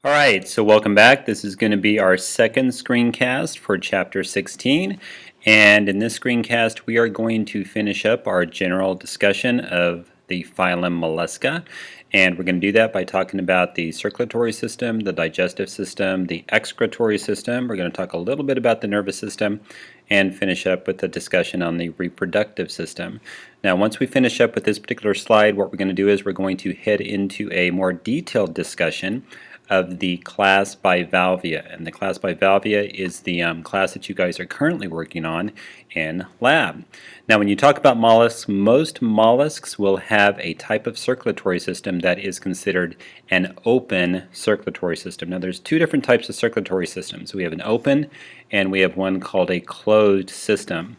Alright, so welcome back. This is going to be our second screencast for Chapter 16. And in this screencast we are going to finish up our general discussion of the phylum Mollusca. And we're going to do that by talking about the circulatory system, the digestive system, the excretory system. We're going to talk a little bit about the nervous system and finish up with a discussion on the reproductive system. Now once we finish up with this particular slide, what we're going to do is we're going to head into a more detailed discussion of the class Bivalvia, and the class Bivalvia is the class that you guys are currently working on in lab. Now when you talk about mollusks, most mollusks will have a type of circulatory system that is considered an open circulatory system. Now there's two different types of circulatory systems. We have an open and we have one called a closed system.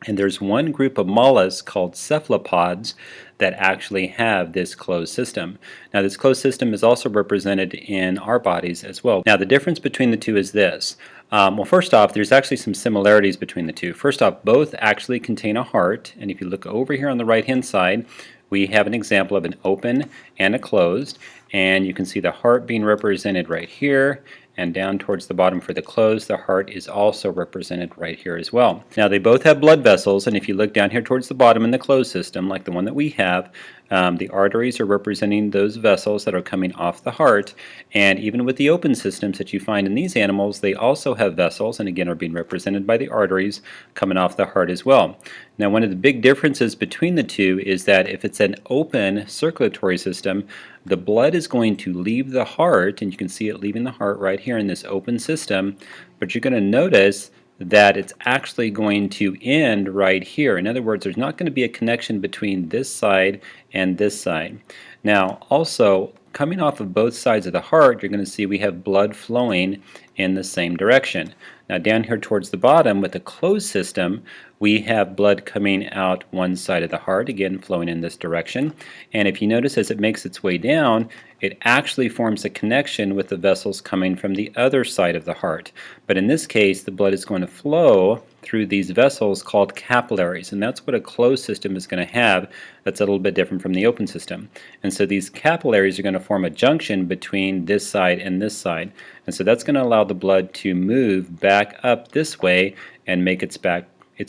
And there's one group of mollusks called cephalopods that actually have this closed system. Now this closed system is also represented in our bodies as well. Now the difference between the two is this. Well, first off, there's actually some similarities between the two. First off, both actually contain a heart, and if you look over here on the right hand side, we have an example of an open and a closed, and you can see the heart being represented right here, and down towards the bottom for the closed, the heart is also represented right here as well. Now they both have blood vessels, and if you look down here towards the bottom in the closed system, like the one that we have, the arteries are representing those vessels that are coming off the heart, and even with the open systems that you find in these animals, they also have vessels, and again are being represented by the arteries coming off the heart as well. Now one of the big differences between the two is that if it's an open circulatory system, the blood is going to leave the heart, and you can see it leaving the heart right here in this open system, but you're going to notice that it's actually going to end right here. In other words, there's not going to be a connection between this side and this side. Now also, coming off of both sides of the heart, you're going to see we have blood flowing in the same direction. Now down here towards the bottom with the closed system, we have blood coming out one side of the heart, again flowing in this direction. And if you notice as it makes its way down, it actually forms a connection with the vessels coming from the other side of the heart. But in this case, the blood is going to flow through these vessels called capillaries, and that's what a closed system is going to have. That's a little bit different from the open system. And so these capillaries are going to form a junction between this side and this side. And so that's going to allow the blood to move back up this way and make its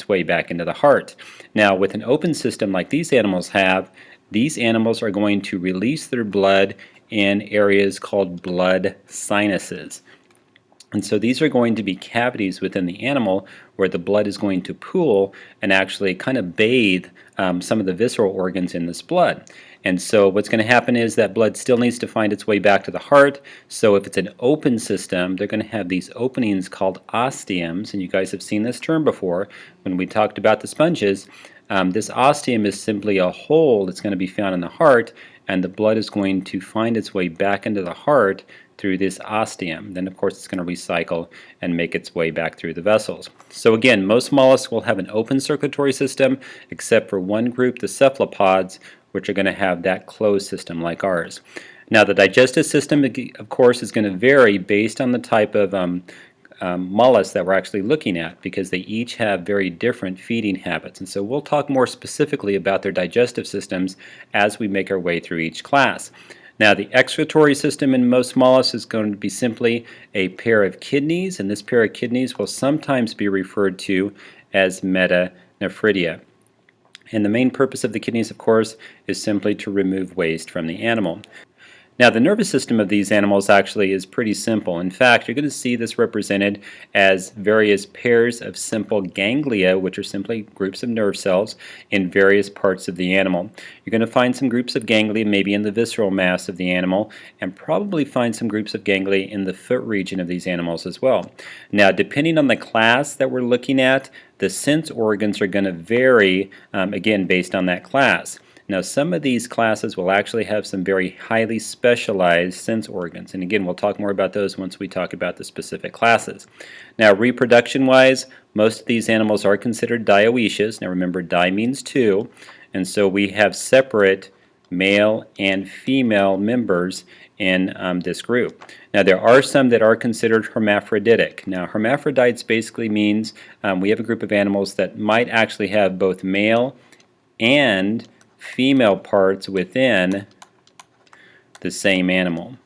way back into the heart. Now with an open system like these animals have, these animals are going to release their blood in areas called blood sinuses. And so these are going to be cavities within the animal where the blood is going to pool and actually kind of bathe some of the visceral organs in this blood. And so what's going to happen is that blood still needs to find its way back to the heart. So if it's an open system, they're going to have these openings called ostiums, and you guys have seen this term before when we talked about the sponges. This ostium is simply a hole that's going to be found in the heart, and the blood is going to find its way back into the heart through this ostium. Then of course it's going to recycle and make its way back through the vessels. So again, most mollusks will have an open circulatory system except for one group, the cephalopods, which are going to have that closed system like ours. Now the digestive system, of course, is going to vary based on the type of mollusks that we're actually looking at, because they each have very different feeding habits. And so we'll talk more specifically about their digestive systems as we make our way through each class. Now the excretory system in most mollusks is going to be simply a pair of kidneys, and this pair of kidneys will sometimes be referred to as metanephridia. And the main purpose of the kidneys, of course, is simply to remove waste from the animal. Now the nervous system of these animals actually is pretty simple. In fact, you're going to see this represented as various pairs of simple ganglia, which are simply groups of nerve cells in various parts of the animal. You're going to find some groups of ganglia maybe in the visceral mass of the animal, and probably find some groups of ganglia in the foot region of these animals as well. Now depending on the class that we're looking at, the sense organs are going to vary, again based on that class. Now some of these classes will actually have some very highly specialized sense organs, and again we'll talk more about those once we talk about the specific classes. Now reproduction wise, most of these animals are considered dioecious. Now remember, di means two, and so we have separate male and female members in this group. Now there are some that are considered hermaphroditic. Now hermaphrodites basically means we have a group of animals that might actually have both male and female parts within the same animal.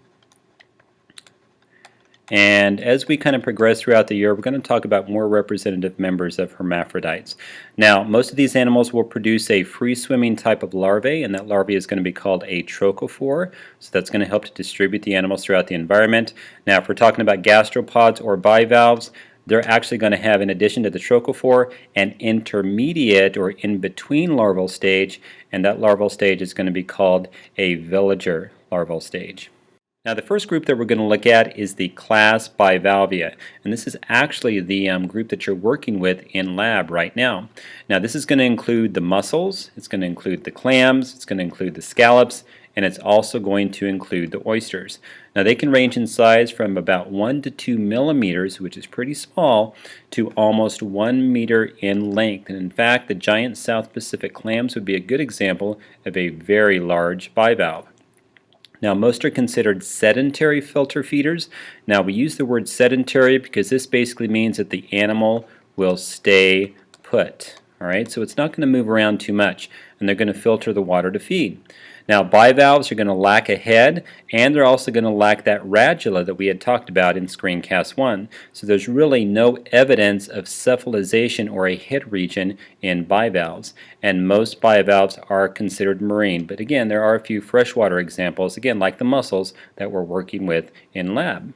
And as we kind of progress throughout the year, we're going to talk about more representative members of hermaphrodites. Now, most of these animals will produce a free-swimming type of larvae, and that larvae is going to be called a trochophore. So that's going to help to distribute the animals throughout the environment. Now, if we're talking about gastropods or bivalves, they're actually going to have, in addition to the trochophore, an intermediate or in-between larval stage, and that larval stage is going to be called a villager larval stage. Now the first group that we're going to look at is the class Bivalvia, and this is actually the group that you're working with in lab right now. Now this is going to include the mussels, it's going to include the clams, it's going to include the scallops, and it's also going to include the oysters. Now they can range in size from about 1 to 2 millimeters, which is pretty small, to almost 1 meter in length. And in fact, the giant South Pacific clams would be a good example of a very large bivalve. Now most are considered sedentary filter feeders. Now we use the word sedentary because this basically means that the animal will stay put. Alright, so it's not going to move around too much, and they're going to filter the water to feed. Now bivalves are going to lack a head, and they're also going to lack that radula that we had talked about in screencast 1. So there's really no evidence of cephalization or a head region in bivalves, and most bivalves are considered marine. But again, there are a few freshwater examples, again like the mussels, that we're working with in lab.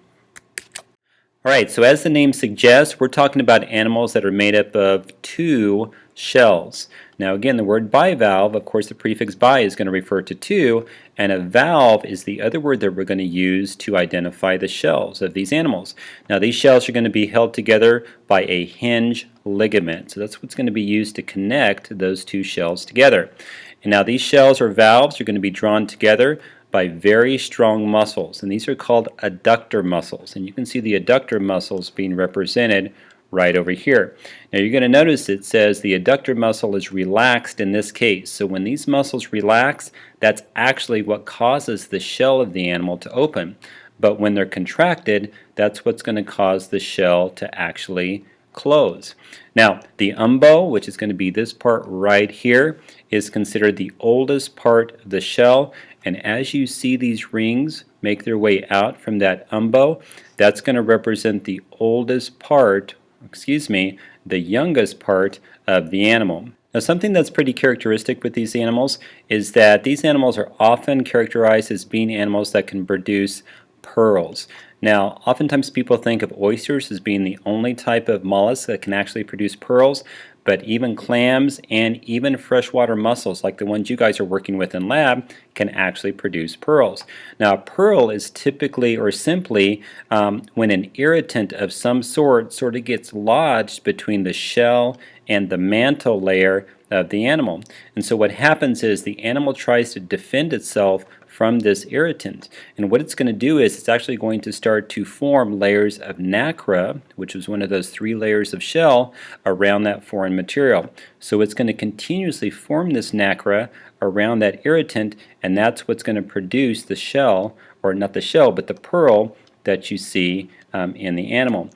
Alright, so as the name suggests, we're talking about animals that are made up of two shells. Now again, the word bivalve, of course the prefix bi is going to refer to two, and a valve is the other word that we're going to use to identify the shells of these animals. Now these shells are going to be held together by a hinge ligament. So that's what's going to be used to connect those two shells together. And now these shells or valves are going to be drawn together by very strong muscles, and these are called adductor muscles, and you can see the adductor muscles being represented right over here. Now you're going to notice it says the adductor muscle is relaxed in this case, so when these muscles relax, that's actually what causes the shell of the animal to open, but when they're contracted, that's what's going to cause the shell to actually close. Now the umbo, which is going to be this part right here, is considered the oldest part of the shell, and as you see these rings make their way out from that umbo, that's going to represent the oldest part, the youngest part of the animal. Now something that's pretty characteristic with these animals is that these animals are often characterized as being animals that can produce pearls. Now, oftentimes people think of oysters as being the only type of mollusk that can actually produce pearls, but even clams and even freshwater mussels, like the ones you guys are working with in lab, can actually produce pearls. Now, a pearl is typically or simply when an irritant of some sort of gets lodged between the shell and the mantle layer of the animal. And so what happens is the animal tries to defend itself from this irritant, and what it's going to do is it's actually going to start to form layers of nacre, which is one of those 3 layers of shell around that foreign material. So it's going to continuously form this nacre around that irritant, and that's what's going to produce the shell, or not the shell, but the pearl that you see in the animal.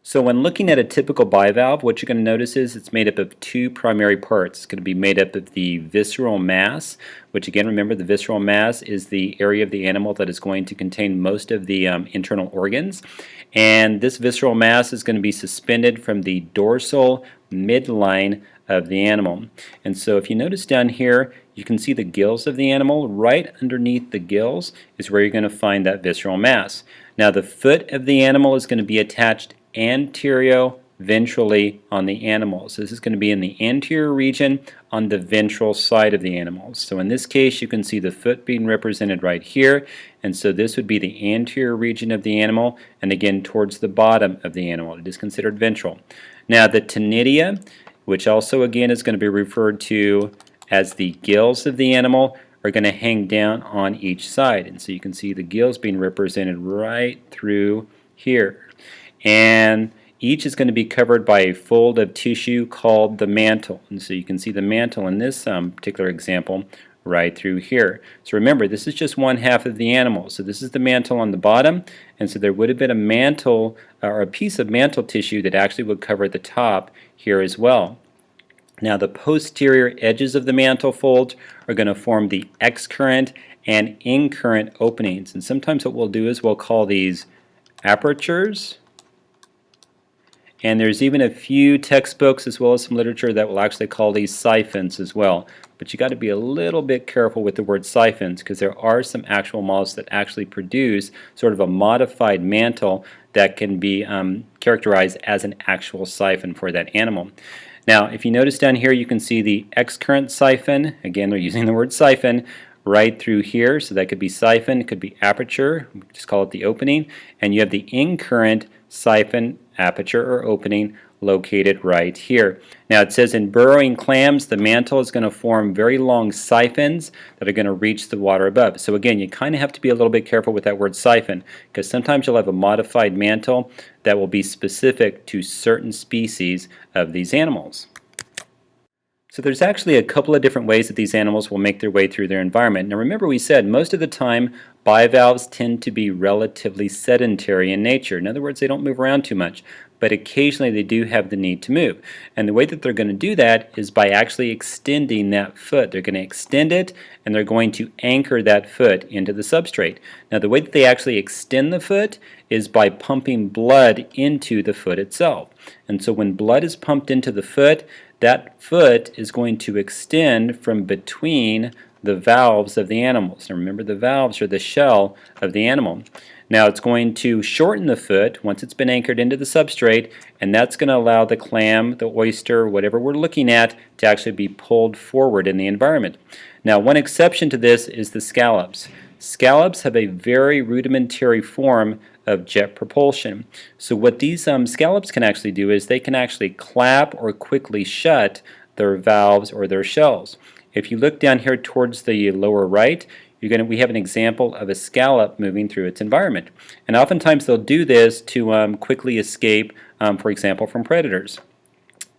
So when looking at a typical bivalve, what you're going to notice is it's made up of 2 primary parts. It's going to be made up of the visceral mass, which again, remember, the visceral mass is the area of the animal that is going to contain most of the internal organs. And this visceral mass is going to be suspended from the dorsal midline of the animal. And so if you notice down here, you can see the gills of the animal. Right underneath the gills is where you're going to find that visceral mass. Now the foot of the animal is going to be attached anteroventrally on the animal. So this is going to be in the anterior region on the ventral side of the animal. So in this case you can see the foot being represented right here, and so this would be the anterior region of the animal, and again towards the bottom of the animal. It is considered ventral. Now the Tinidia, which also again is going to be referred to as the gills of the animal, are going to hang down on each side, and so you can see the gills being represented right through here. And each is going to be covered by a fold of tissue called the mantle. And so you can see the mantle in this particular example right through here. So remember, this is just one half of the animal. So this is the mantle on the bottom, and so there would have been a mantle or a piece of mantle tissue that actually would cover the top here as well. Now the posterior edges of the mantle folds are going to form the excurrent and incurrent openings. And sometimes what we'll do is we'll call these apertures. And there's even a few textbooks as well as some literature that will actually call these siphons as well. But you got to be a little bit careful with the word siphons because there are some actual mollusks that actually produce sort of a modified mantle that can be characterized as an actual siphon for that animal. Now, if you notice down here, you can see the excurrent siphon. Again, they're using the word siphon right through here. So that could be siphon, it could be aperture. We just call it the opening. And you have the incurrent siphon, aperture or opening located right here. Now it says in burrowing clams the mantle is going to form very long siphons that are going to reach the water above. So again, you kind of have to be a little bit careful with that word siphon because sometimes you'll have a modified mantle that will be specific to certain species of these animals. So there's actually a couple of different ways that these animals will make their way through their environment. Now remember we said most of the time bivalves tend to be relatively sedentary in nature. In other words, they don't move around too much, but occasionally they do have the need to move. And the way that they're going to do that is by actually extending that foot. They're going to extend it and they're going to anchor that foot into the substrate. Now the way that they actually extend the foot is by pumping blood into the foot itself. And so when blood is pumped into the foot, that foot is going to extend from between the valves of the animals. Now remember, the valves are the shell of the animal. Now it's going to shorten the foot once it's been anchored into the substrate, and that's going to allow the clam, the oyster, whatever we're looking at, to actually be pulled forward in the environment. Now one exception to this is the scallops. Scallops have a very rudimentary form of jet propulsion. So what these scallops can actually do is they can actually clap or quickly shut their valves or their shells. If you look down here towards the lower right, we have an example of a scallop moving through its environment. And oftentimes they'll do this to quickly escape, for example, from predators.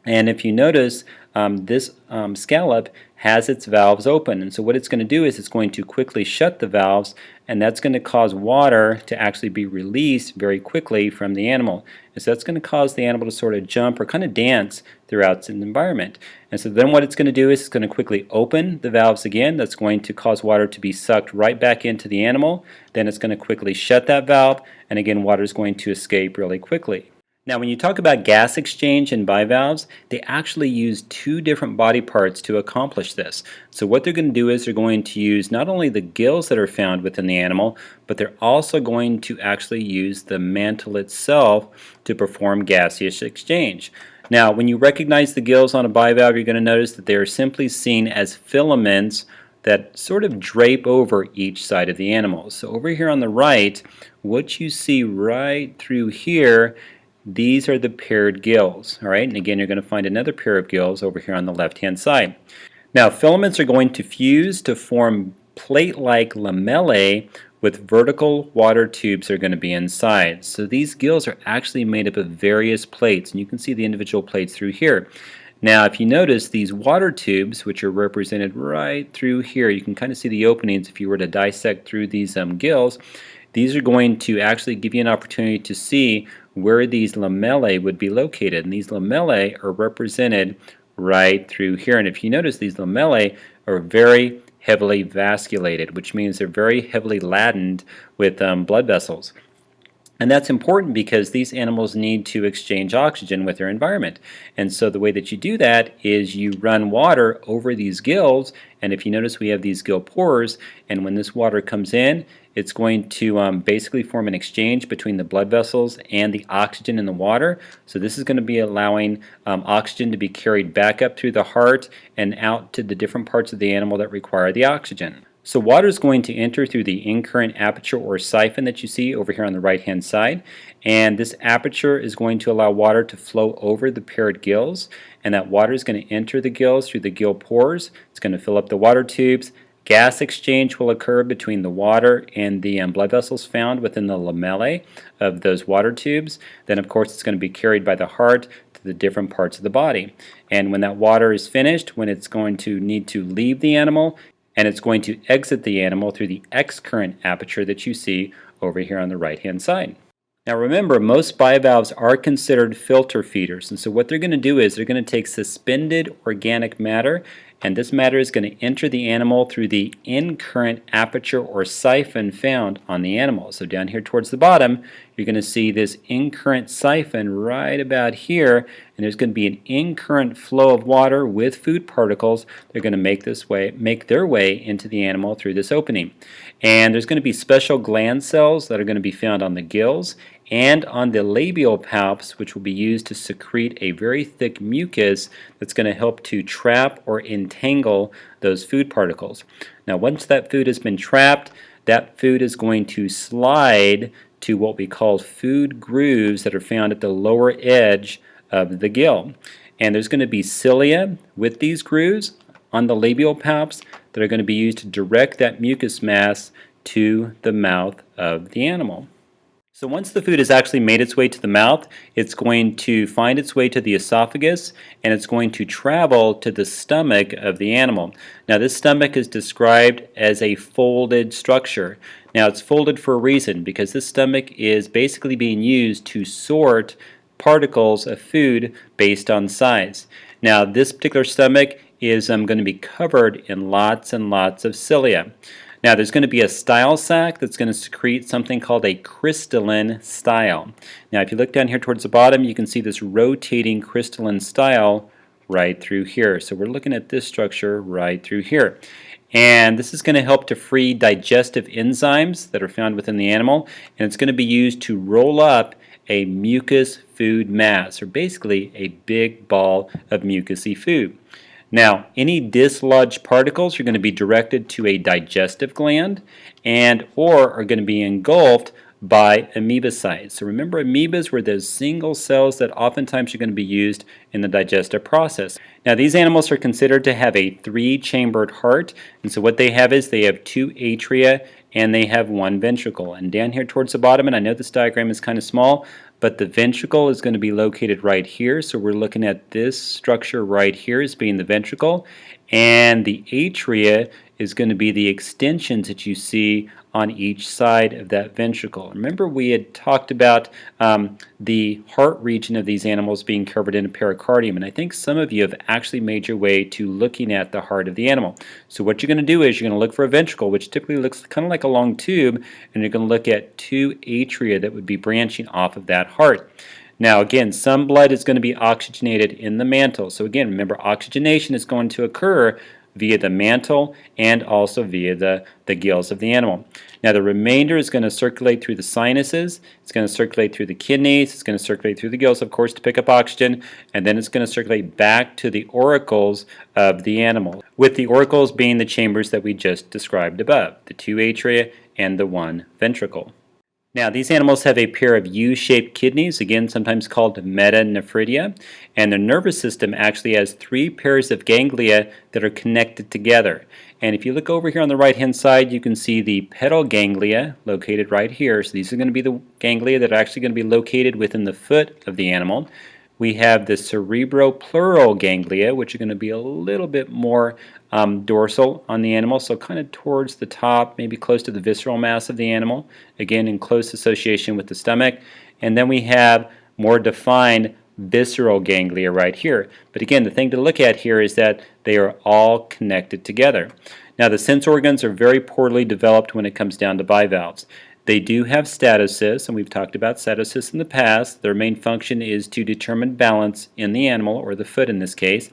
And if you notice, this scallop has its valves open, and so what it's going to do is it's going to quickly shut the valves, and that's going to cause water to actually be released very quickly from the animal. And so that's going to cause the animal to sort of jump or kind of dance throughout its environment. And so then what it's going to do is it's going to quickly open the valves again. That's going to cause water to be sucked right back into the animal. Then it's going to quickly shut that valve, and again water is going to escape really quickly. Now when you talk about gas exchange in bivalves, they actually use two different body parts to accomplish this. So what they're going to do is they're going to use not only the gills that are found within the animal, but they're also going to actually use the mantle itself to perform gaseous exchange. Now when you recognize the gills on a bivalve, you're going to notice that they are simply seen as filaments that sort of drape over each side of the animal. So over here on the right, what you see right through here, these are the paired gills, all right? And again, you're going to find another pair of gills over here on the left-hand side. Now, filaments are going to fuse to form plate-like lamellae with vertical water tubes that are going to be inside. So these gills are actually made up of various plates, and you can see the individual plates through here. Now, if you notice, these water tubes, which are represented right through here, you can kind of see the openings if you were to dissect through these gills. These are going to actually give you an opportunity to see where these lamellae would be located. And these lamellae are represented right through here. And if you notice, these lamellae are very heavily vasculated, which means they're very heavily ladened with blood vessels. And that's important because these animals need to exchange oxygen with their environment. And so the way that you do that is you run water over these gills, and if you notice we have these gill pores, and when this water comes in, it's going to basically form an exchange between the blood vessels and the oxygen in the water. So this is going to be allowing oxygen to be carried back up through the heart and out to the different parts of the animal that require the oxygen. So water is going to enter through the incurrent aperture or siphon that you see over here on the right hand side, and this aperture is going to allow water to flow over the paired gills, and that water is going to enter the gills through the gill pores. It's going to fill up the water tubes. Gas exchange will occur between the water and the blood vessels found within the lamellae of those water tubes. Then of course it's going to be carried by the heart to the different parts of the body. And when that water is finished, when it's going to need to leave the animal, and it's going to exit the animal through the excurrent aperture that you see over here on the right hand side. Now remember, most bivalves are considered filter feeders, and so what they're going to do is they're going to take suspended organic matter and this matter is going to enter the animal through the in-current aperture or siphon found on the animal. So down here towards the bottom, you're going to see this in-current siphon right about here, and there's going to be an in-current flow of water with food particles. They're going to make their way into the animal through this opening. And there's going to be special gland cells that are going to be found on the gills and on the labial palps, which will be used to secrete a very thick mucus that's going to help to trap or entangle those food particles. Now, once that food has been trapped, that food is going to slide to what we call food grooves that are found at the lower edge of the gill. And there's going to be cilia with these grooves on the labial palps that are going to be used to direct that mucus mass to the mouth of the animal. So once the food has actually made its way to the mouth, it's going to find its way to the esophagus, and it's going to travel to the stomach of the animal. Now, this stomach is described as a folded structure. Now, it's folded for a reason, because this stomach is basically being used to sort particles of food based on size. Now, this particular stomach is going to be covered in lots and lots of cilia. Now, there's going to be a style sac that's going to secrete something called a crystalline style. Now, if you look down here towards the bottom, you can see this rotating crystalline style right through here. So we're looking at this structure right through here. And this is going to help to free digestive enzymes that are found within the animal, and it's going to be used to roll up a mucus food mass, or basically a big ball of mucousy food. Now, any dislodged particles are going to be directed to a digestive gland or are going to be engulfed by amoebocytes. So remember, amoebas were those single cells that oftentimes are going to be used in the digestive process. Now, these animals are considered to have a 3-chambered heart, and so what they have is they have 2 atria and they have 1 ventricle. And down here towards the bottom, and I know this diagram is kind of small, but the ventricle is going to be located right here. So we're looking at this structure right here as being the ventricle, and the atria is going to be the extensions that you see on each side of that ventricle. Remember, we had talked about the heart region of these animals being covered in a pericardium, and I think some of you have actually made your way to looking at the heart of the animal. So what you're going to do is you're going to look for a ventricle, which typically looks kind of like a long tube, and you're going to look at 2 atria that would be branching off of that heart. Now, again, some blood is going to be oxygenated in the mantle. So again, remember, oxygenation is going to occur via the mantle and also via the gills of the animal. Now, the remainder is going to circulate through the sinuses, it's going to circulate through the kidneys, it's going to circulate through the gills, of course, to pick up oxygen, and then it's going to circulate back to the auricles of the animal, with the auricles being the chambers that we just described above, the 2 atria and the 1 ventricle. Now, these animals have a pair of U-shaped kidneys, again sometimes called metanephridia, and their nervous system actually has 3 pairs of ganglia that are connected together. And if you look over here on the right-hand side, you can see the petal ganglia located right here. So these are going to be the ganglia that are actually going to be located within the foot of the animal. We have the cerebropleural ganglia, which are going to be a little bit more dorsal on the animal, so kind of towards the top, maybe close to the visceral mass of the animal, again in close association with the stomach. And then we have more defined visceral ganglia right here. But again, the thing to look at here is that they are all connected together. Now, the sense organs are very poorly developed when it comes down to bivalves. They do have statocysts, and we've talked about statocysts in the past. Their main function is to determine balance in the animal, or the foot in this case.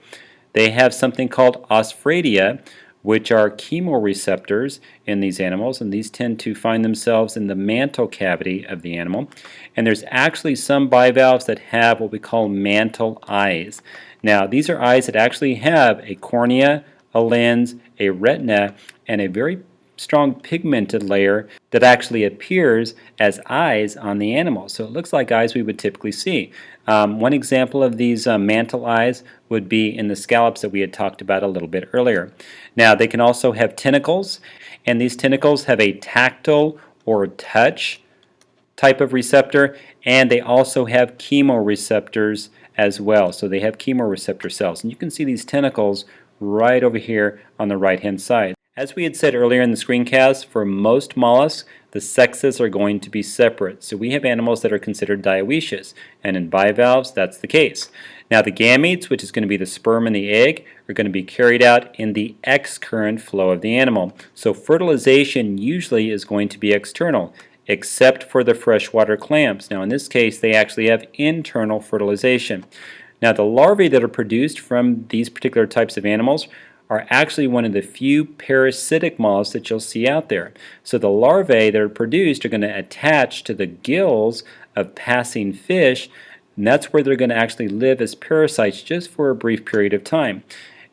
They have something called Osphradia, which are chemoreceptors in these animals, and these tend to find themselves in the mantle cavity of the animal. And there's actually some bivalves that have what we call mantle eyes. Now, these are eyes that actually have a cornea, a lens, a retina, and a very strong pigmented layer that actually appears as eyes on the animal. So it looks like eyes we would typically see. One example of these mantle eyes would be in the scallops that we had talked about a little bit earlier. Now, they can also have tentacles, and these tentacles have a tactile or touch type of receptor, and they also have chemoreceptors as well. So they have chemoreceptor cells, and you can see these tentacles right over here on the right hand side. As we had said earlier in the screencast, for most mollusks, the sexes are going to be separate. So we have animals that are considered dioecious, and in bivalves, that's the case. Now the gametes, which is going to be the sperm and the egg, are going to be carried out in the excurrent flow of the animal. So fertilization usually is going to be external, except for the freshwater clams. Now in this case, they actually have internal fertilization. Now the larvae that are produced from these particular types of animals are actually one of the few parasitic mollusks that you'll see out there. So the larvae that are produced are going to attach to the gills of passing fish, and that's where they're going to actually live as parasites just for a brief period of time.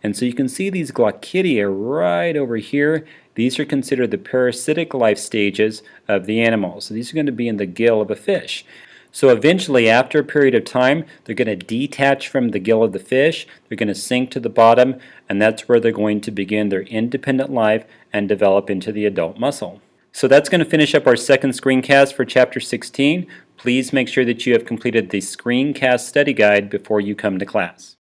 And so you can see these Glaucidia right over here. These are considered the parasitic life stages of the animal. So these are going to be in the gill of a fish. So eventually, after a period of time, they're going to detach from the gill of the fish, they're going to sink to the bottom, and that's where they're going to begin their independent life and develop into the adult mussel. So that's going to finish up our second screencast for Chapter 16. Please make sure that you have completed the screencast study guide before you come to class.